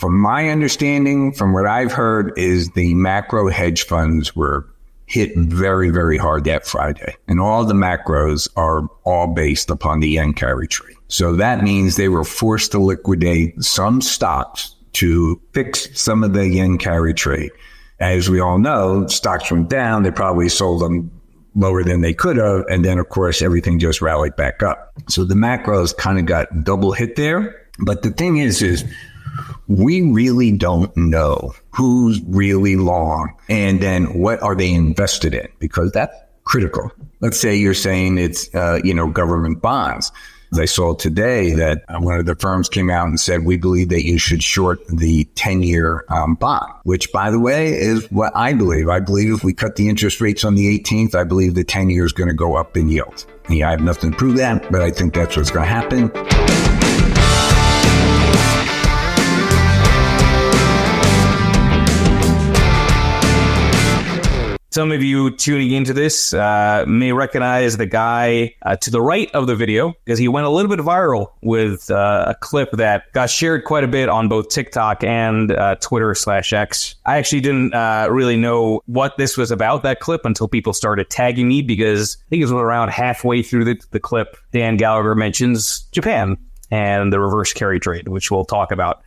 From my understanding, from what I've heard, is the macro hedge funds were hit very, very hard that Friday. And all the macros are all based upon the yen carry trade. So that means they were forced to liquidate some stocks to fix some of the yen carry trade. As we all know, stocks went down. They probably sold them lower than they could have. And then, of course, everything just rallied back up. So the macros kind of got double hit there. But the thing is we really don't know who's really long and then what are they invested in, because that's critical. Let's say you're saying it's, government bonds. I saw today that one of the firms came out and said, we believe that you should short the 10-year bond, which, by the way, is what I believe. I believe if we cut the interest rates on the 18th, I believe the 10-year is going to go up in yield. Yeah, I have nothing to prove that, but I think that's what's going to happen. Some of you tuning into this may recognize the guy to the right of the video, because he went a little bit viral with a clip that got shared quite a bit on both TikTok and Twitter/X. I actually didn't really know what this was about, that clip, until people started tagging me, because I think it was around halfway through the clip, Dan Gallagher mentions Japan and the reverse carry trade, which we'll talk about.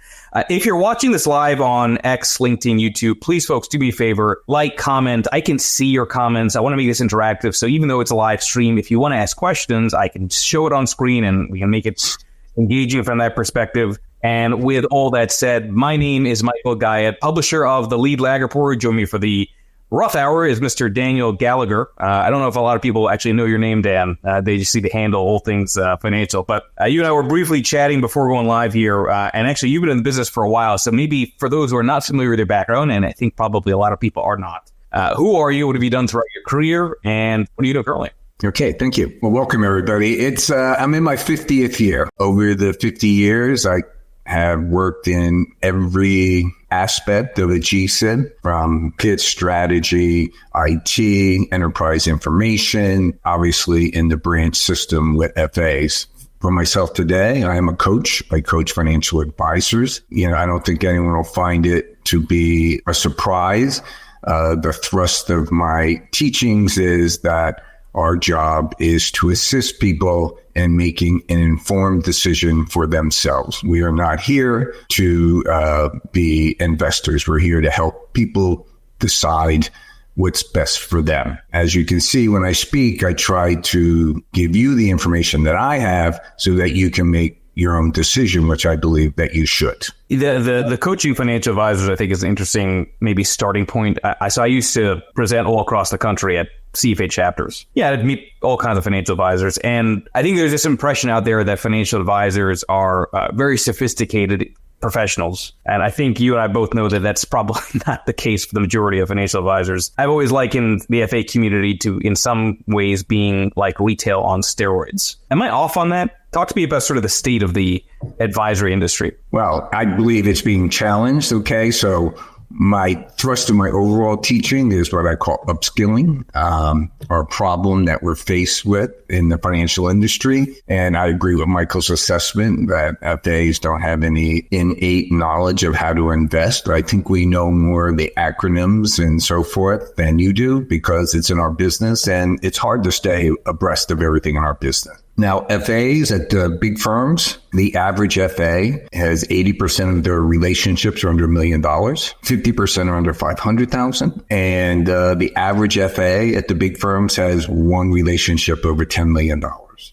If you're watching this live on X, LinkedIn, YouTube, please, folks, do me a favor, like, comment. I can see your comments. I want to make this interactive. So even though it's a live stream, if you want to ask questions, I can show it on screen and we can make it engaging from that perspective. And with all that said, my name is Michael Guyett, publisher of the Lead Lag Report. Join me for the rough hour is Mr. Daniel Gallagher. I don't know if a lot of people actually know your name, Dan. They just see the handle, all things financial. But you and I were briefly chatting before going live here. And actually, you've been in the business for a while. So maybe for those who are not familiar with your background, and I think probably a lot of people are not, who are you? What have you done throughout your career? And what are you doing currently? Okay, thank you. Well, welcome, everybody. It's I'm in my 50th year. Over the 50 years, I have worked in every aspect of a GSIB, from pitch, strategy, IT, enterprise information, obviously in the branch system with FAs. For myself today, I am a coach. I coach financial advisors. I don't think anyone will find it to be a surprise. The thrust of my teachings is that our job is to assist people in making an informed decision for themselves. We are not here to be investors. We're here to help people decide what's best for them. As you can see, when I speak, I try to give you the information that I have so that you can make your own decision, which I believe that you should. The coaching financial advisors, I think, is an interesting maybe starting point. So I used to present all across the country at CFA chapters. Yeah, I'd meet all kinds of financial advisors. And I think there's this impression out there that financial advisors are very sophisticated professionals. And I think you and I both know that that's probably not the case for the majority of financial advisors. I've always likened the FA community to, in some ways, being like retail on steroids. Am I off on that? Talk to me about sort of the state of the advisory industry. Well, I believe it's being challenged. Okay, so my thrust of my overall teaching is what I call upskilling, our problem that we're faced with in the financial industry. And I agree with Michael's assessment that FAs don't have any innate knowledge of how to invest. I think we know more of the acronyms and so forth than you do, because it's in our business and it's hard to stay abreast of everything in our business. Now, FAs at big firms, the average FA has 80% of their relationships are under $1 million, 50% are under $500,000, and the average FA at the big firms has one relationship over $10 million.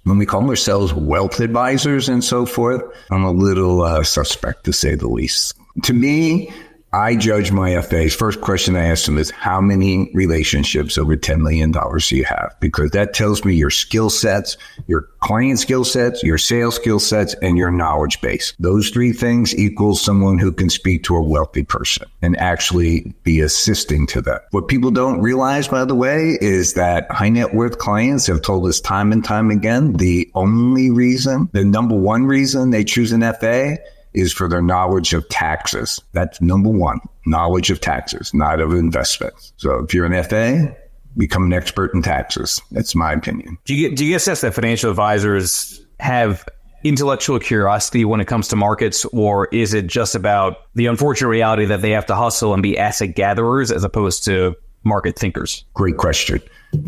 When we call ourselves wealth advisors and so forth, I'm a little suspect, to say the least. To me, I judge my FAs. First question I ask them is, how many relationships over $10 million do you have? Because that tells me your skill sets, your client skill sets, your sales skill sets, and your knowledge base. Those three things equals someone who can speak to a wealthy person and actually be assisting to them. What people don't realize, by the way, is that high net worth clients have told us time and time again, the number one reason they choose an FA is for their knowledge of taxes. That's number one, knowledge of taxes, not of investments. So if you're an FA, become an expert in taxes. That's my opinion. Do you get a sense that financial advisors have intellectual curiosity when it comes to markets, or is it just about the unfortunate reality that they have to hustle and be asset gatherers as opposed to market thinkers? Great question.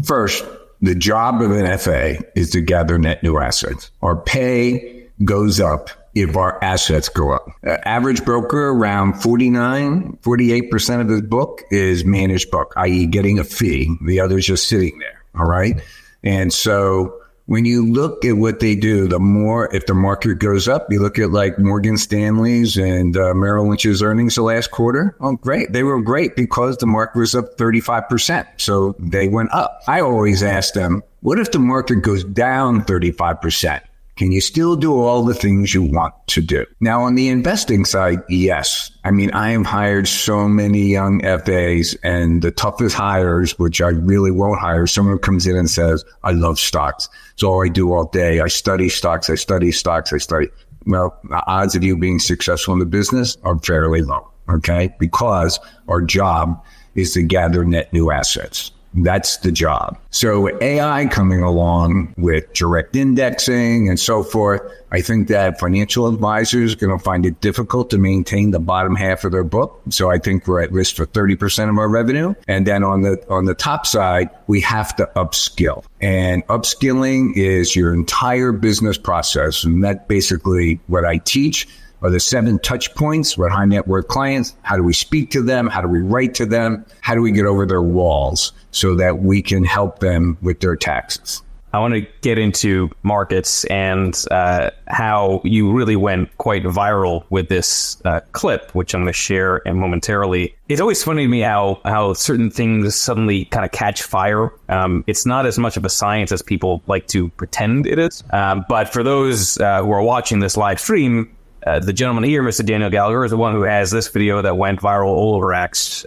First, the job of an FA is to gather net new assets. Our pay goes up if our assets go up. Average broker, around 48% of his book is managed book, i.e. getting a fee. The other is just sitting there, all right? And so when you look at what they do, the more, if the market goes up, you look at like Morgan Stanley's and Merrill Lynch's earnings the last quarter. Oh, great. They were great because the market was up 35%. So they went up. I always ask them, what if the market goes down 35%? Can you still do all the things you want to do? Now, on the investing side, yes. I mean, I have hired so many young FAs, and the toughest hires, which I really won't hire, someone who comes in and says, I love stocks. It's all I do all day. I study stocks. Well, the odds of you being successful in the business are fairly low, okay? Because our job is to gather net new assets. That's the job. So AI coming along with direct indexing and so forth, I think that financial advisors are going to find it difficult to maintain the bottom half of their book. So I think we're at risk for 30% of our revenue. And then on the top side, we have to upskill. And upskilling is your entire business process. And that's basically what I teach. Are the 7 touch points with high net worth clients? How do we speak to them? How do we write to them? How do we get over their walls so that we can help them with their taxes? I want to get into markets and how you really went quite viral with this clip, which I'm going to share momentarily. It's always funny to me how certain things suddenly kind of catch fire. It's not as much of a science as people like to pretend it is. But for those who are watching this live stream, the gentleman here, Mr. Daniel Gallagher, is the one who has this video that went viral all over X.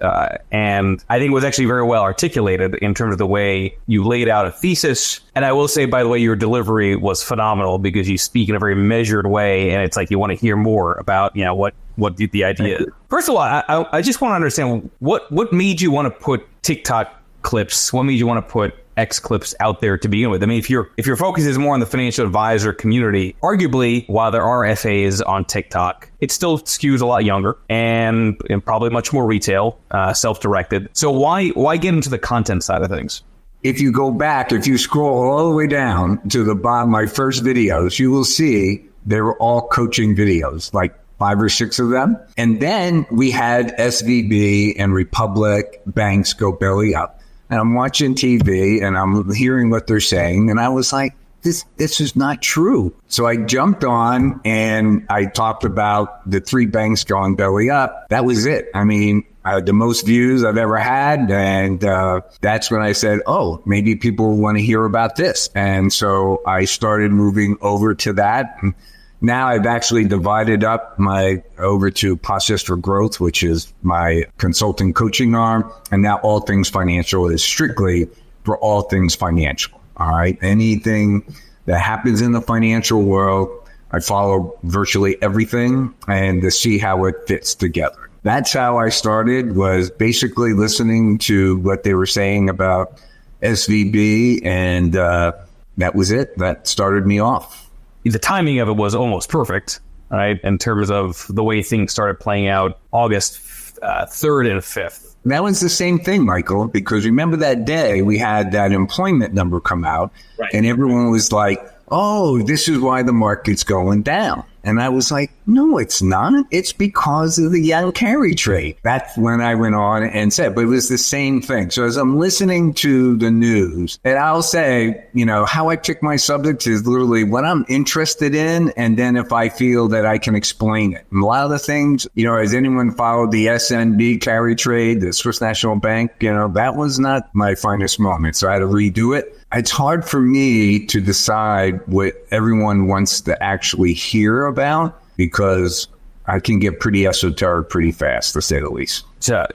And I think it was actually very well articulated in terms of the way you laid out a thesis. And I will say, by the way, your delivery was phenomenal because you speak in a very measured way. And it's like you want to hear more about, you know, what the idea is. First of all, I just want to understand what made you want to put TikTok clips? What made you want to put X clips out there to begin with? I mean, if your focus is more on the financial advisor community, arguably, while there are FAs on TikTok, it still skews a lot younger and probably much more retail, self-directed. So why get into the content side of things? If you go back, if you scroll all the way down to the bottom, my first videos, you will see they were all coaching videos, like 5 or 6 of them. And then we had SVB and Republic banks go belly up. And I'm watching TV and I'm hearing what they're saying. And I was like, this is not true. So I jumped on and I talked about the 3 banks going belly up. That was it. I mean, the most views I've ever had. And that's when I said, oh, maybe people want to hear about this. And so I started moving over to that. And now I've actually divided up over to Process for Growth, which is my consulting coaching arm. And now All Things Financial is strictly for all things financial. All right. Anything that happens in the financial world, I follow virtually everything and to see how it fits together. That's how I started, was basically listening to what they were saying about SVB. And that was it. That started me off. The timing of it was almost perfect, right? In terms of the way things started playing out August 3rd and 5th. That was the same thing, Michael, because remember that day we had that employment number come out, right, and everyone was like, oh, this is why the market's going down. And I was like, no, it's not. It's because of the young carry trade. That's when I went on and said, but it was the same thing. So as I'm listening to the news, and I'll say, you know, how I pick my subjects is literally what I'm interested in. And then if I feel that I can explain it. And a lot of the things, you know, has anyone followed the SNB carry trade, the Swiss National Bank? You know, that was not my finest moment. So I had to redo it. It's hard for me to decide what everyone wants to actually hear about, because I can get pretty esoteric pretty fast, to say the least. So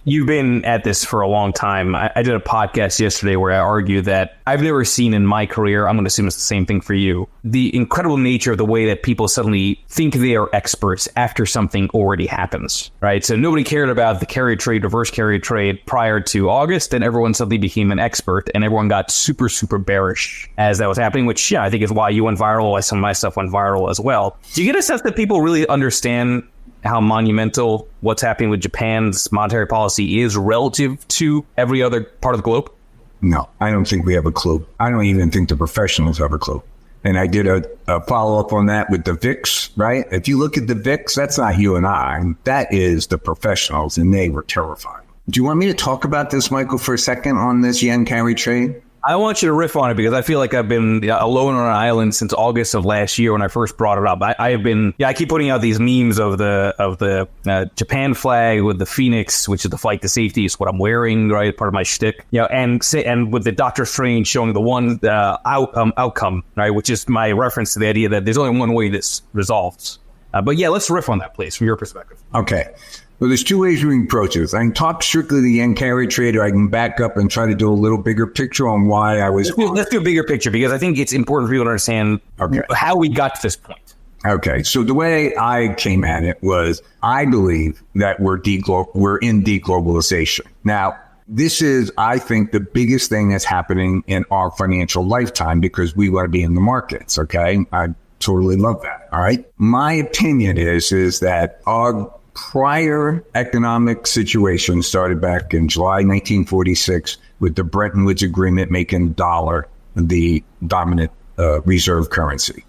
you've been at this for a long time. I did a podcast yesterday where I argued that I've never seen in my career, I'm going to assume it's the same thing for you, the incredible nature of the way that people suddenly think they are experts after something already happens, right? So nobody cared about the carry trade, reverse carry trade prior to August, and everyone suddenly became an expert, and everyone got super, super bearish as that was happening, which, yeah, I think is why you went viral, why some of my stuff went viral as well. Do you get a sense that people really understand how monumental what's happening with Japan's monetary policy is relative to every other part of the globe? No, I don't think we have a clue. I don't even think the professionals have a clue. And I did a follow-up on that with the VIX, right? If you look at the VIX, that's not you and I. That is the professionals, and they were terrified. Do you want me to talk about this, Michael, for a second on this yen carry trade? I want you to riff on it because I feel like I've been alone on an island since August of last year when I first brought it up. I keep putting out these memes of the Japan flag with the phoenix, which is the flight to safety, is what I'm wearing, right? Part of my shtick, and with the Doctor Strange showing the one outcome, right? Which is my reference to the idea that there's only one way this resolves. But yeah, let's riff on that, please, from your perspective. Okay. Well, there's two ways we can approach this. I can talk strictly the yen carry trade, or I can back up and try to do a little bigger picture on why I was... Let's do a bigger picture, because I think it's important for people to understand how we got to this point. Okay, so the way I came at it was, I believe that we're in deglobalization. Now, this is, I think, the biggest thing that's happening in our financial lifetime because we want to be in the markets, okay? I totally love that, all right? My opinion is that our prior economic situation started back in July 1946 with the Bretton Woods Agreement making the dollar the dominant reserve currency.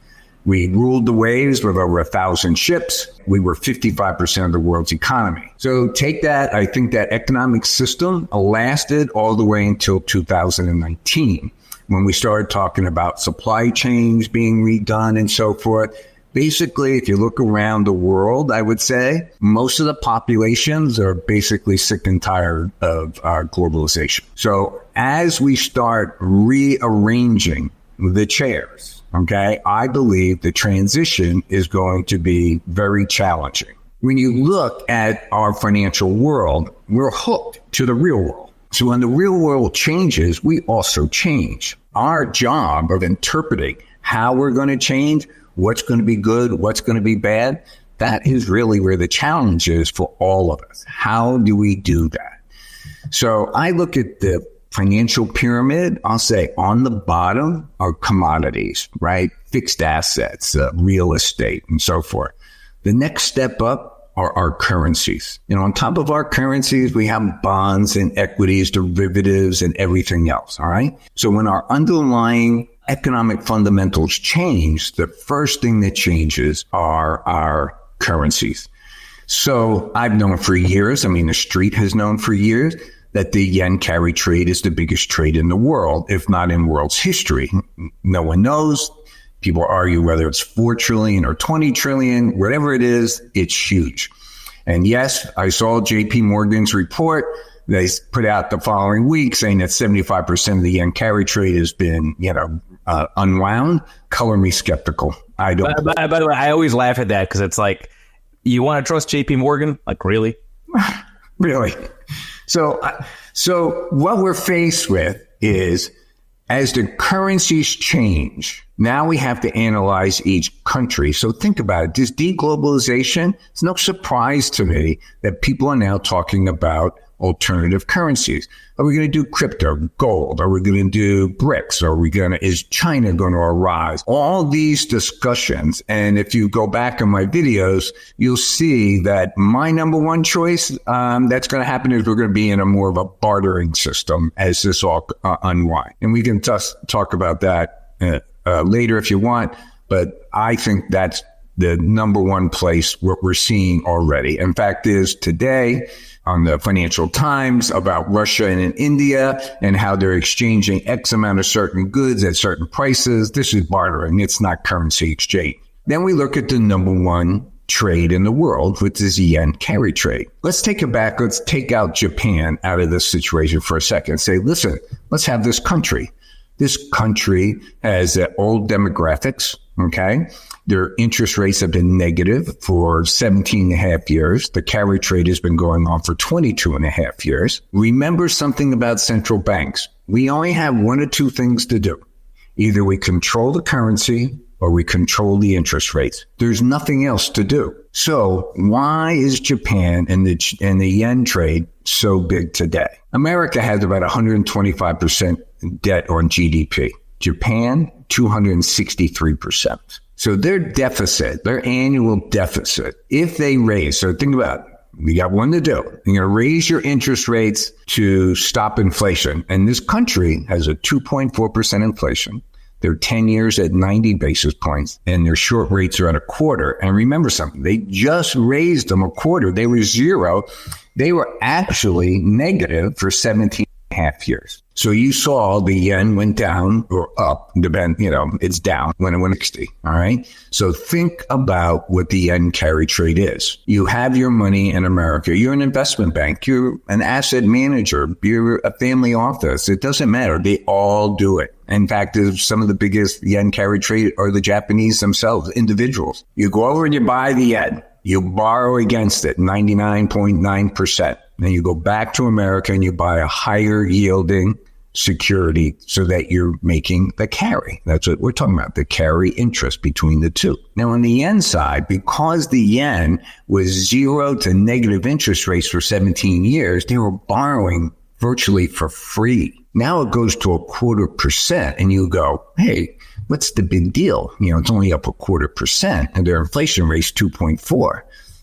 We ruled the waves with over 1,000 ships. We were 55% of the world's economy. So take that. I think that economic system lasted all the way until 2019, when we started talking about supply chains being redone and so forth. Basically, if you look around the world, I would say most of the populations are basically sick and tired of globalization. So as we start rearranging the chairs, okay, I believe the transition is going to be very challenging. When you look at our financial world, we're hooked to the real world. So when the real world changes, we also change. Our job of interpreting how we're going to change, what's going to be good, what's going to be bad, that is really where the challenge is for all of us. How do we do that? So I look at the financial pyramid. I'll say on the bottom are commodities, right? Fixed assets, real estate, and so forth. The next step up are our currencies. And on top of our currencies, we have bonds and equities, derivatives, and everything else, all right? So when our underlying economic fundamentals change, the first thing that changes are our currencies. So I've known for years, the street has known for years, that the yen carry trade is the biggest trade in the world, if not in world's history. No one knows. People argue whether it's 4 trillion or 20 trillion, whatever it is, it's huge. And yes, I saw JP Morgan's report. They put out the following week saying that 75% of the yen carry trade has been, unwound. Color me skeptical. I don't. By the way, I always laugh at that because it's like, you want to trust JP Morgan? Like, really? Really? So what we're faced with is, as the currencies change, now we have to analyze each country. So think about it. This deglobalization, it's no surprise to me that people are now talking about alternative currencies. Are we going to do crypto, gold? Are we going to do BRICS? Is China going to arise? All these discussions. And if you go back in my videos, you'll see that my number one choice that's going to happen is we're going to be in a more of a bartering system as this all unwind. And we can just talk about that later if you want. But I think that's the number one place what we're seeing already. In fact, is today on the Financial Times about Russia and India and how they're exchanging X amount of certain goods at certain prices. This is bartering. It's not currency exchange. Then we look at the number one trade in the world, which is yen carry trade. Let's take it back. Let's take out Japan out of this situation for a second. Say, listen, let's have this country. This country has old demographics, okay? Their interest rates have been negative for 17 and a half years. The carry trade has been going on for 22 and a half years. Remember something about central banks. We only have one or two things to do. Either we control the currency or we control the interest rates. There's nothing else to do. So why is Japan and the yen trade so big today? America has about 125% debt on GDP. Japan, 263%. So their deficit, their annual deficit, if they raise, so think about it. You got one to do. You're going to raise your interest rates to stop inflation. And this country has a 2.4% inflation. They're 10 years at 90 basis points, and their short rates are at a quarter. And remember something, they just raised them a quarter. They were zero. They were actually negative for 17 and a half years. So you saw the yen went down or up, it's down when it went 60. All right. So think about what the yen carry trade is. You have your money in America. You're an investment bank. You're an asset manager. You're a family office. It doesn't matter. They all do it. In fact, some of the biggest yen carry trade are the Japanese themselves, individuals. You go over and you buy the yen. You borrow against it, 99.9%. Then you go back to America and you buy a higher yielding security so that you're making the carry. That's what we're talking about, the carry interest between the two. Now, on the yen side, because the yen was zero to negative interest rates for 17 years, they were borrowing virtually for free. Now it goes to 0.25%, and you go, hey, what's the big deal? It's only up 0.25%, and their inflation rate's 2.4.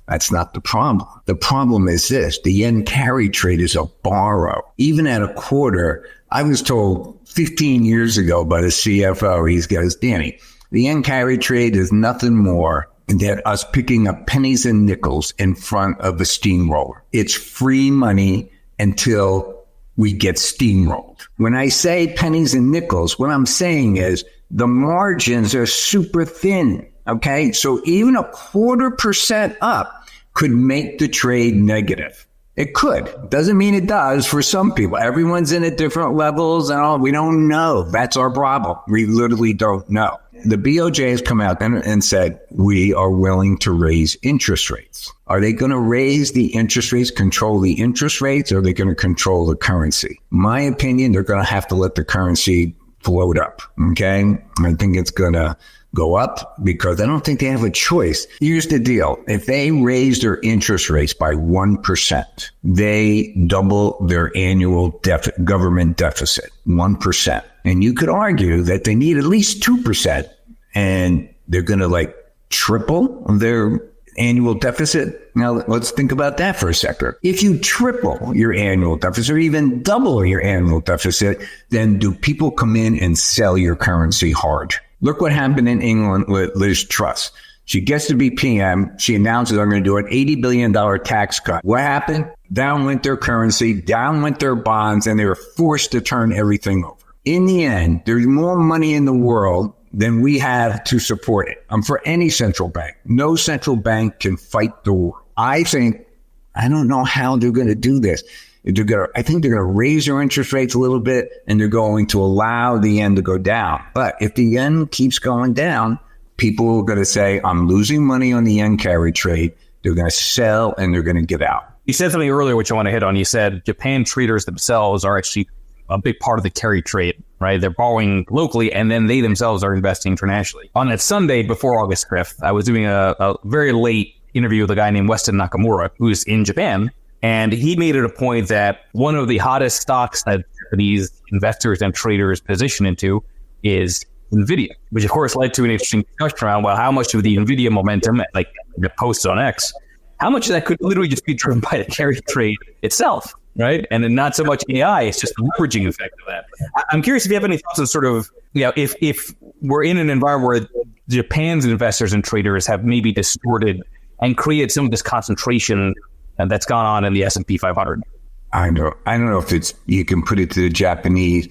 That's not the problem. The problem is this. The yen carry trade is a borrow. Even at a quarter, I was told 15 years ago by the CFO, he goes, Danny, the yen carry trade is nothing more than us picking up pennies and nickels in front of a steamroller. It's free money until we get steamrolled. When I say pennies and nickels, what I'm saying is the margins are super thin. Okay. So even 0.25% up could make the trade negative. It could. Doesn't mean it does for some people. Everyone's in at different levels and all. We don't know. That's our problem. We literally don't know. The BOJ has come out and said, we are willing to raise interest rates. Are they going to raise the interest rates, control the interest rates, or are they going to control the currency? My opinion, they're going to have to let the currency float up. Okay. I think it's going to go up because I don't think they have a choice. Here's the deal. If they raise their interest rates by 1%, they double their annual government deficit, 1%. And you could argue that they need at least 2%, and they're going to triple their annual deficit. Now, let's think about that for a second. If you triple your annual deficit or even double your annual deficit, then do people come in and sell your currency hard? Look what happened in England with Liz Truss. She gets to be PM. She announces, I'm going to do an $80 billion tax cut. What happened? Down went their currency, down went their bonds, and they were forced to turn everything over. In the end, there's more money in the world than we have to support it. For any central bank. No central bank can fight the war. I don't know how they're going to do this. I think they're going to raise their interest rates a little bit, and they're going to allow the yen to go down. But if the yen keeps going down, people are going to say, I'm losing money on the yen carry trade. They're going to sell and they're going to get out. You said something earlier, which I want to hit on. You said Japan traders themselves are actually a big part of the carry trade, right? They're borrowing locally, and then they themselves are investing internationally. On that Sunday before August 5th, I was doing a very late interview with a guy named Weston Nakamura, who's in Japan. And he made it a point that one of the hottest stocks that these investors and traders position into is NVIDIA, which of course led to an interesting discussion around, well, how much of the NVIDIA momentum, like the posts on X, how much of that could literally just be driven by the carry trade itself, right? And then not so much AI, it's just the leveraging effect of that. I'm curious if you have any thoughts on sort of, if we're in an environment where Japan's investors and traders have maybe distorted and created some of this concentration that's gone on in the S&P 500. I don't know if you can put it to the Japanese.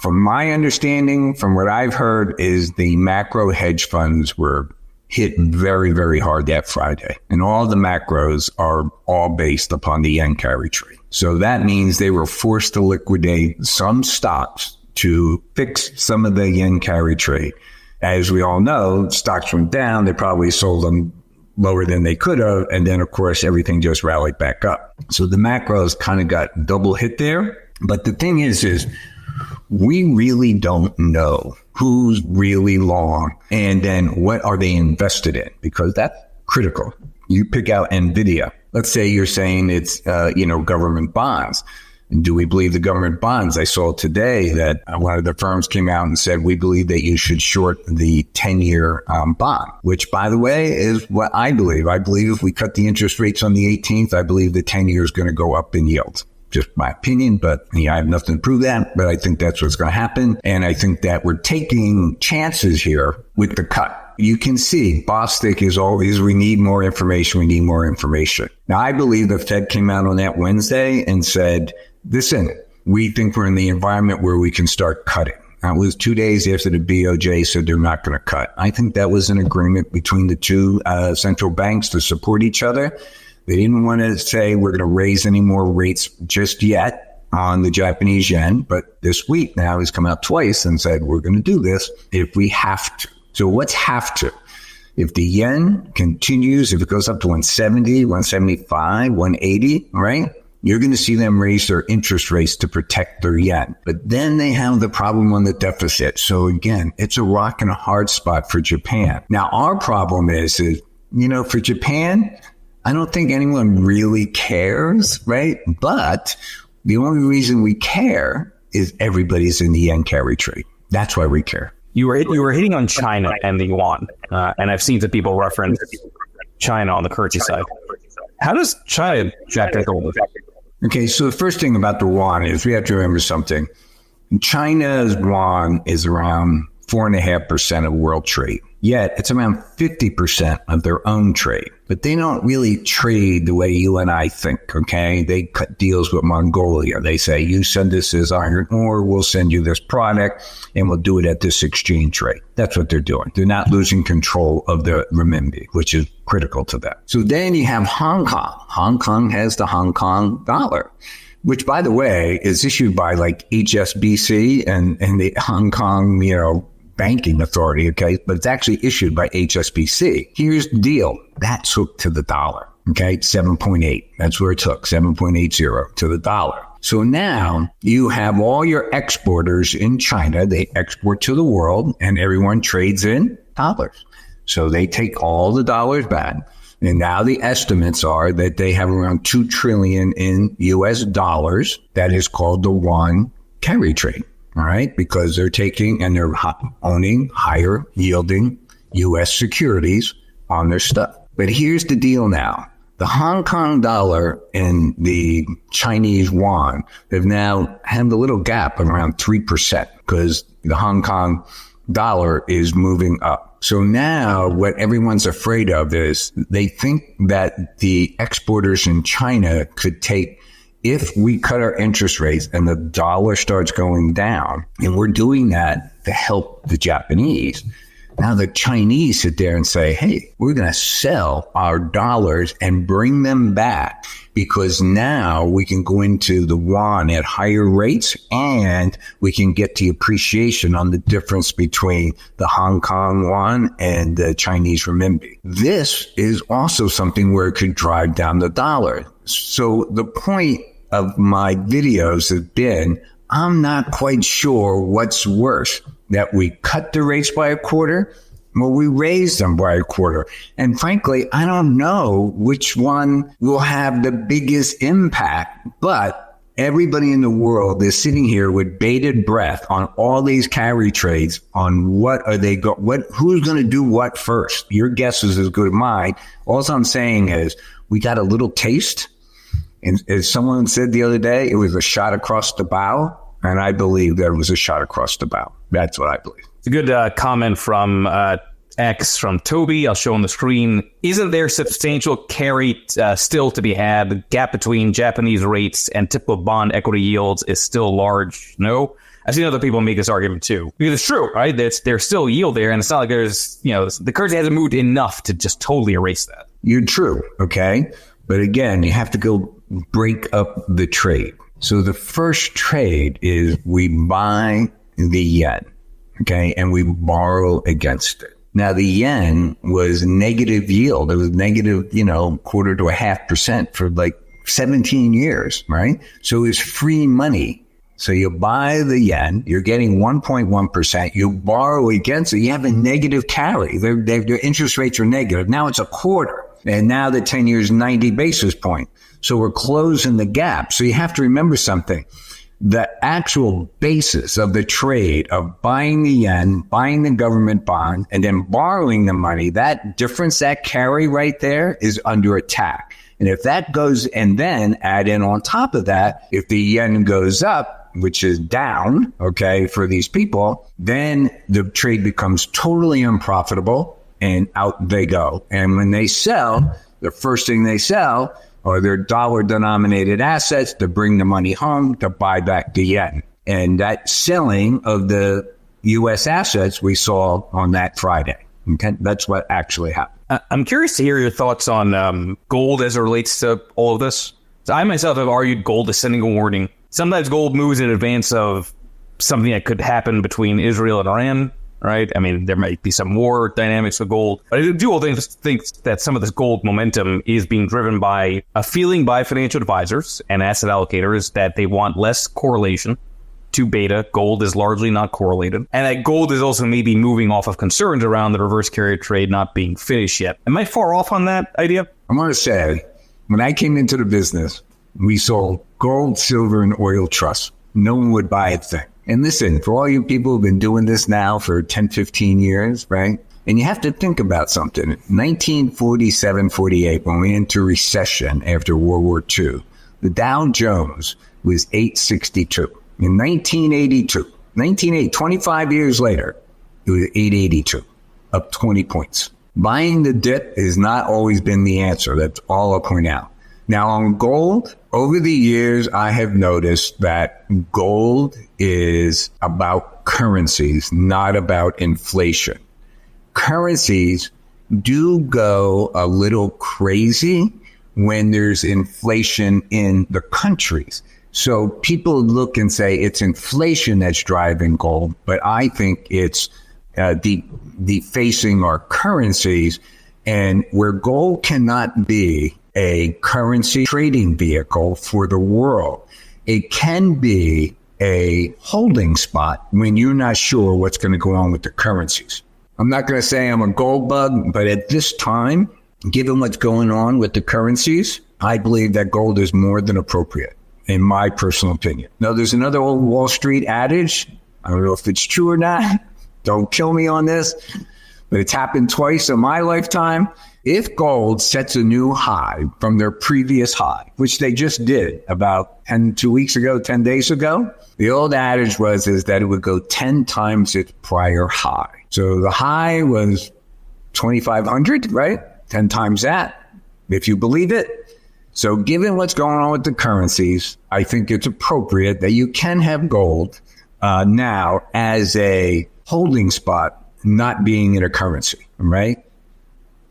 From my understanding, from what I've heard, is the macro hedge funds were hit very, very hard that Friday. And all the macros are all based upon the yen carry trade. So that means they were forced to liquidate some stocks to fix some of the yen carry trade. as we all know, stocks went down. They probably sold them lower than they could have. And then, of course, everything just rallied back up. So the macros kind of got double hit there. But the thing is we really don't know who's really long and then what are they invested in, because that's critical. You pick out NVIDIA. Let's say you're saying it's, government bonds. Do we believe the government bonds? I saw today that one of the firms came out and said, we believe that you should short the 10-year bond, which, by the way, is what I believe. I believe if we cut the interest rates on the 18th, I believe the 10-year is going to go up in yield. Just my opinion, but I have nothing to prove that, but I think that's what's going to happen. And I think that we're taking chances here with the cut. You can see Bostic is always, we need more information. We need more information. Now, I believe the Fed came out on that Wednesday and said, listen, we think we're in the environment where we can start cutting. That was 2 days after the BOJ said they're not going to cut. I think that was an agreement between the two central banks to support each other. They didn't want to say we're going to raise any more rates just yet on the Japanese yen. But this week now he's come out twice and said we're going to do this if we have to. So what's have to? If the yen continues, if it goes up to 170, 175, 180, right? You're going to see them raise their interest rates to protect their yen. But then they have the problem on the deficit. So again, it's a rock and a hard spot for Japan. Now, our problem is, for Japan, I don't think anyone really cares, right? But the only reason we care is everybody's in the yen carry trade. That's why we care. You were hitting on China and the yuan, and I've seen some people reference China on the currency side. How does China jack that gold? Okay, so the first thing about the yuan is we have to remember something. China's yuan is around 4.5% of world trade. Yet it's around 50% of their own trade. But they don't really trade the way you and I think, okay? They cut deals with Mongolia. They say, you send us this iron ore, we'll send you this product, and we'll do it at this exchange rate. That's what they're doing. They're not losing control of the renminbi, which is critical to them. So then you have Hong Kong. Hong Kong has the Hong Kong dollar, which, by the way, is issued by like HSBC and the Hong Kong, banking authority, okay? But it's actually issued by HSBC. Here's the deal. That's hooked to the dollar, okay? 7.8. That's where it's hooked, 7.80 to the dollar. So now you have all your exporters in China. They export to the world and everyone trades in dollars. So they take all the dollars back. And now the estimates are that they have around $2 trillion in US dollars. That is called the yuan carry trade. All right, because they're taking and they're owning higher yielding U.S. securities on their stuff. But here's the deal now. The Hong Kong dollar and the Chinese yuan have now had a little gap of around 3% because the Hong Kong dollar is moving up. So now what everyone's afraid of is they think that the exporters in China could take, if we cut our interest rates and the dollar starts going down, and we're doing that to help the Japanese, now the Chinese sit there and say, hey, we're going to sell our dollars and bring them back because now we can go into the yuan at higher rates and we can get the appreciation on the difference between the Hong Kong yuan and the Chinese renminbi. This is also something where it could drive down the dollar. So the point of my videos has been, I'm not quite sure what's worse, that we cut the rates by a quarter or we raise them by a quarter. And frankly, I don't know which one will have the biggest impact, but everybody in the world is sitting here with bated breath on all these carry trades on who's going to do what first. Your guess is as good as mine. All I'm saying is we got a little taste. And as someone said the other day, it was a shot across the bow. And I believe there was a shot across the bow. That's what I believe. It's a good comment from X from Toby. I'll show on the screen. Isn't there substantial carry still to be had? The gap between Japanese rates and typical bond equity yields is still large. No? I've seen other people make this argument too. Because it's true, right? There's still yield there. And it's not like there's, the currency hasn't moved enough to just totally erase that. You're true. Okay. But again, you have to go break up the trade. So the first trade is we buy the yen. okay, and we borrow against it. Now, the yen was negative yield. It was negative, 0.25% for like 17 years, right? So it's free money. So you buy the yen, you're getting 1.1%. You borrow against it, you have a negative carry. Their interest rates are negative. Now it's a quarter. And now the 10 years, 90 basis point. So we're closing the gap. So you have to remember something. The actual basis of the trade of buying the yen, buying the government bond, and then borrowing the money, that difference, that carry right there is under attack. And if that goes, and then add in on top of that, if the yen goes up, which is down, okay, for these people, then the trade becomes totally unprofitable and out they go. And when they sell, the first thing they sell are their dollar-denominated assets to bring the money home to buy back the yen. And that selling of the U.S. assets we saw on that Friday. Okay, that's what actually happened. I'm curious to hear your thoughts on gold as it relates to all of this. So I myself have argued gold is sending a warning. Sometimes gold moves in advance of something that could happen between Israel and Iran, right? I mean, there might be some war dynamics with gold. But I do think that some of this gold momentum is being driven by a feeling by financial advisors and asset allocators that they want less correlation to beta. Gold is largely not correlated. And that gold is also maybe moving off of concerns around the reverse carry trade not being finished yet. Am I far off on that idea? I want to say, when I came into the business, we sold gold, silver, and oil trusts. No one would buy a thing. And listen, for all you people who've been doing this now for 10, 15 years, right? And you have to think about something. 1947, 48, when we entered recession after World War II, the Dow Jones was 862. In 1982, 25 years later, it was 882, up 20 points. Buying the dip has not always been the answer. That's all I'll point out. Now, on gold, over the years, I have noticed that gold is about currencies, not about inflation. Currencies do go a little crazy when there's inflation in the countries. So people look and say it's inflation that's driving gold, but I think it's defacing our currencies, and where gold cannot be a currency trading vehicle for the world, it can be a holding spot when you're not sure what's going to go on with the currencies. I'm not going to say I'm a gold bug, but at this time, given what's going on with the currencies, I believe that gold is more than appropriate, in my personal opinion. Now, there's another old Wall Street adage. I don't know if it's true or not. Don't kill me on this, but it's happened twice in my lifetime. If gold sets a new high from their previous high, which they just did about 2 weeks ago, 10 days ago, the old adage is that it would go 10 times its prior high. So the high was 2,500, right? 10 times that, if you believe it. So given what's going on with the currencies, I think it's appropriate that you can have gold now as a holding spot, not being in a currency, right?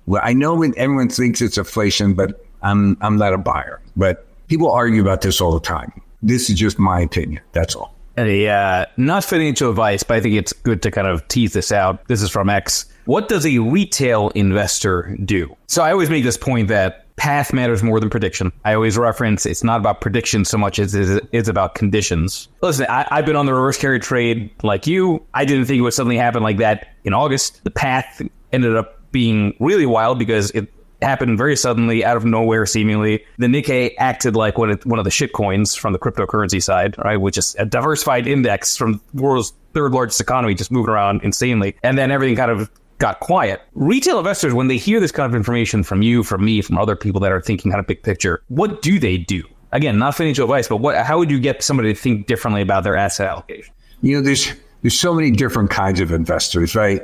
Well, I know when everyone thinks it's inflation, but I'm not a buyer. But people argue about this all the time. This is just my opinion. That's all. Not financial advice, but I think it's good to kind of tease this out. This is from X. What does a retail investor do? So I always make this point that path matters more than prediction. I always reference it's not about prediction so much as it's about conditions. Listen, I've been on the reverse carry trade like you. I didn't think it would suddenly happen like that in August. The path ended up being really wild because it happened very suddenly, out of nowhere, seemingly. The Nikkei acted like one of the shit coins from the cryptocurrency side, right? Which is a diversified index from the world's third largest economy, just moving around insanely. And then everything kind of got quiet. Retail investors, when they hear this kind of information from you, from me, from other people that are thinking kind of big picture, what do they do? Again, not financial advice, but how would you get somebody to think differently about their asset allocation? There's so many different kinds of investors, right?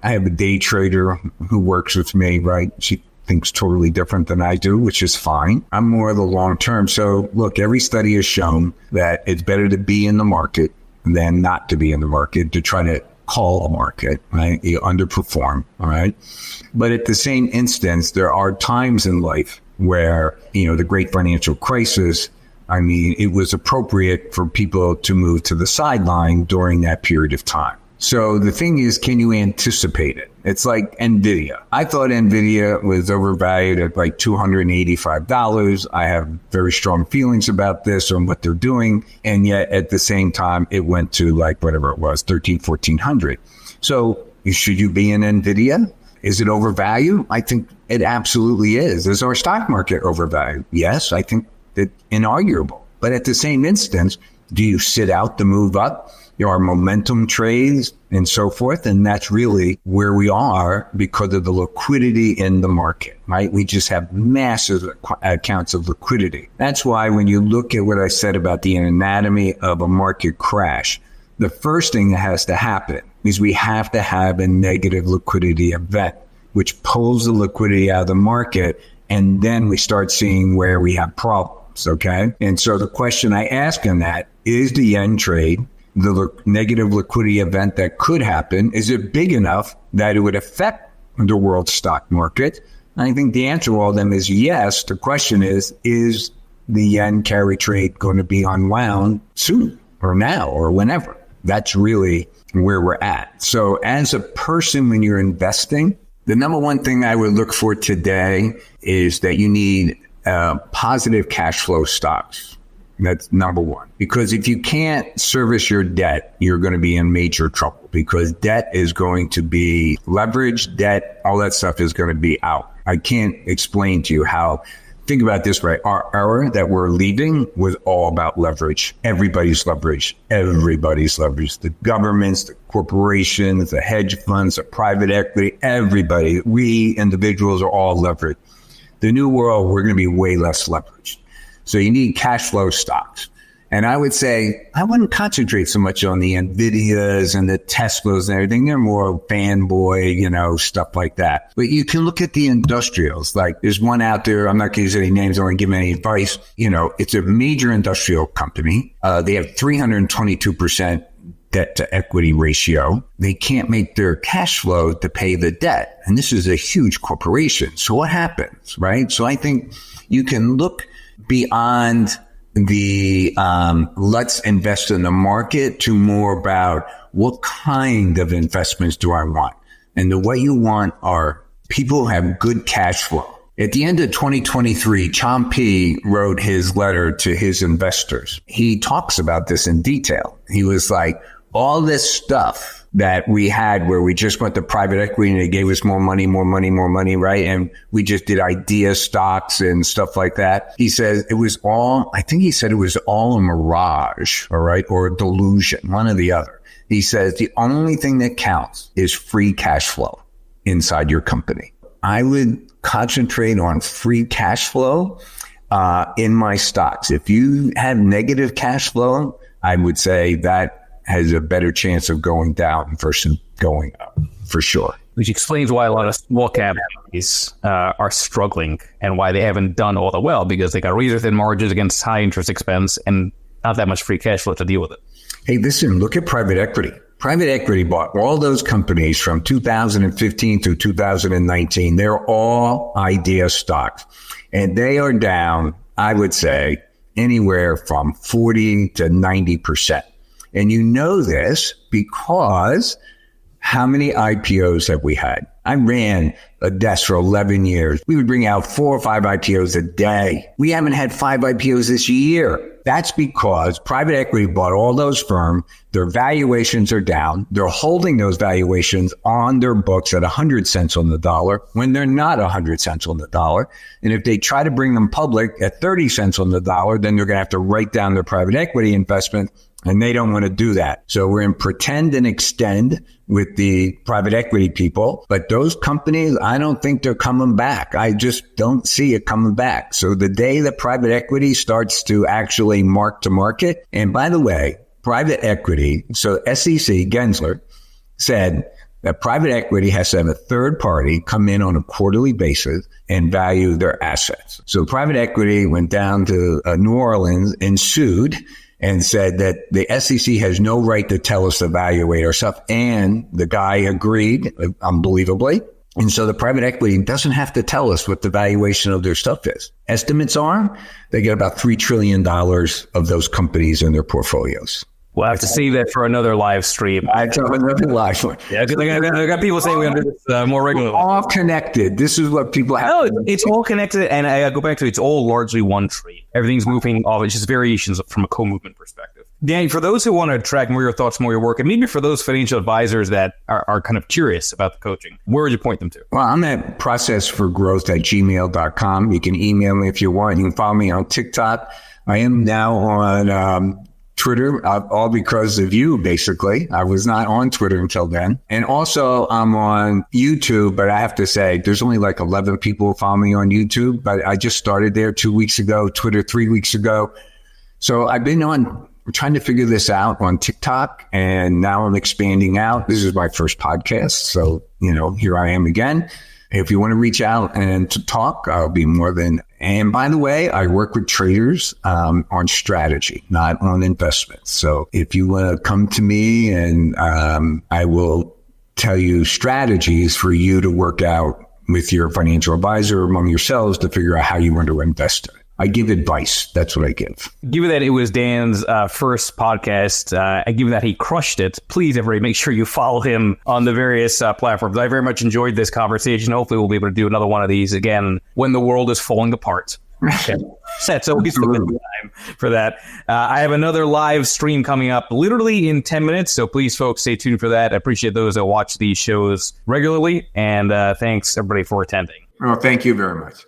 I have a day trader who works with me, right? She thinks totally different than I do, which is fine. I'm more of the long term. So look, every study has shown that it's better to be in the market than not to be in the market, to try to call a market, right? You underperform, all right? But at the same instance, there are times in life where, the great financial crisis, it was appropriate for people to move to the sideline during that period of time. So the thing is, can you anticipate it? It's like NVIDIA. I thought NVIDIA was overvalued at like $285. I have very strong feelings about this and what they're doing. And yet at the same time, it went to like whatever it was, 1,400. So should you be in NVIDIA? Is it overvalued? I think it absolutely is. Is our stock market overvalued? Yes, I think that inarguable. But at the same instance, do you sit out the move up? There are momentum trades and so forth. And that's really where we are because of the liquidity in the market, right? We just have massive accounts of liquidity. That's why when you look at what I said about the anatomy of a market crash, the first thing that has to happen is we have to have a negative liquidity event, which pulls the liquidity out of the market. And then we start seeing where we have problems. Okay. And so the question I ask in that is the yen trade, the negative liquidity event that could happen, is it big enough that it would affect the world stock market? I think the answer to all of them is yes. The question is the yen carry trade going to be unwound soon or now or whenever? That's really where we're at. So as a person, when you're investing, the number one thing I would look for today is that you need positive cash flow stocks. That's number one. Because if you can't service your debt, you're going to be in major trouble because debt is going to be leveraged, debt, all that stuff is going to be out. I can't explain to you how. Think about it this way. Our era that we're leaving was all about leverage. Everybody's leveraged. Everybody's leveraged. The governments, the corporations, the hedge funds, the private equity, everybody. We individuals are all leveraged. The new world, we're going to be way less leveraged. So you need cash flow stocks. And I would say I wouldn't concentrate so much on the NVIDIAs and the Teslas and everything. They're more fanboy, stuff like that. But you can look at the industrials. Like there's one out there. I'm not going to use any names. I don't want to give any advice. It's a major industrial company. They have 322% debt to equity ratio. They can't make their cash flow to pay the debt. And this is a huge corporation. So what happens, right? So I think you can look beyond the let's invest in the market to more about what kind of investments do I want? And the way you want are people who have good cash flow. At the end of 2023, Chomsky wrote his letter to his investors. He talks about this in detail. He was like, all this stuff that we had where we just went to private equity and they gave us more money, right? And we just did idea stocks and stuff like that. He says it was all a mirage, all right, or a delusion, one or the other. He says the only thing that counts is free cash flow inside your company. I would concentrate on free cash flow in my stocks. If you have negative cash flow, I would say that has a better chance of going down versus going up, for sure. Which explains why a lot of small cap companies are struggling and why they haven't done all that well, because they got razor thin margins against high interest expense and not that much free cash flow to deal with it. Hey, listen, look at private equity. Private equity bought all those companies from 2015 through 2019. They're all idea stocks. And they are down, I would say, anywhere from 40 to 90%. And you know this because how many IPOs have we had? I ran a desk for 11 years. We would bring out 4 or 5 IPOs a day. We haven't had 5 IPOs this year. That's because private equity bought all those firms. Their valuations are down. They're holding those valuations on their books at 100 cents on the dollar when they're not 100 cents on the dollar. And if they try to bring them public at 30 cents on the dollar, then they're going to have to write down their private equity investment. And they don't want to do that. So we're in pretend and extend with the private equity people. But those companies, I don't think they're coming back. I just don't see it coming back. So the day that private equity starts to actually mark to market, and by the way, private equity, so SEC, Gensler, said that private equity has to have a third party come in on a quarterly basis and value their assets. So private equity went down to New Orleans and sued and said that the SEC has no right to tell us to evaluate our stuff. And the guy agreed, unbelievably. And so the private equity doesn't have to tell us what the valuation of their stuff is. Estimates are they get about $3 trillion of those companies in their portfolios. We'll have to save that for another live stream. I have another live one. Yeah, because I got people saying we do this more regularly. All connected. This is what people have. No, it's all connected, and I go back to it's all largely one tree. Everything's moving off. It's just variations from a co-movement perspective. Danny, for those who want to track more your thoughts, more your work, and maybe for those financial advisors that are kind of curious about the coaching, where would you point them to? Well, I'm at processforgrowth@gmail.com. You can email me if you want. You can follow me on TikTok. I am now on Twitter, all because of you, basically. I was not on Twitter until then. And also, I'm on YouTube, but I have to say, there's only like 11 people follow me on YouTube. But I just started there 2 weeks ago, Twitter 3 weeks ago. So I've been trying to figure this out on TikTok, and now I'm expanding out. This is my first podcast. So, here I am again. If you want to reach out and to talk, I'll be more than. And by the way, I work with traders on strategy, not on investments. So if you want to come to me, and I will tell you strategies for you to work out with your financial advisor among yourselves to figure out how you want to invest in it. I give advice. That's what I give. Given that it was Dan's first podcast, given that he crushed it, please, everybody, make sure you follow him on the various platforms. I very much enjoyed this conversation. Hopefully, we'll be able to do another one of these again when the world is falling apart. That's always a good time for that. I have another live stream coming up literally in 10 minutes. So please, folks, stay tuned for that. I appreciate those that watch these shows regularly. And thanks, everybody, for attending. Well, thank you very much.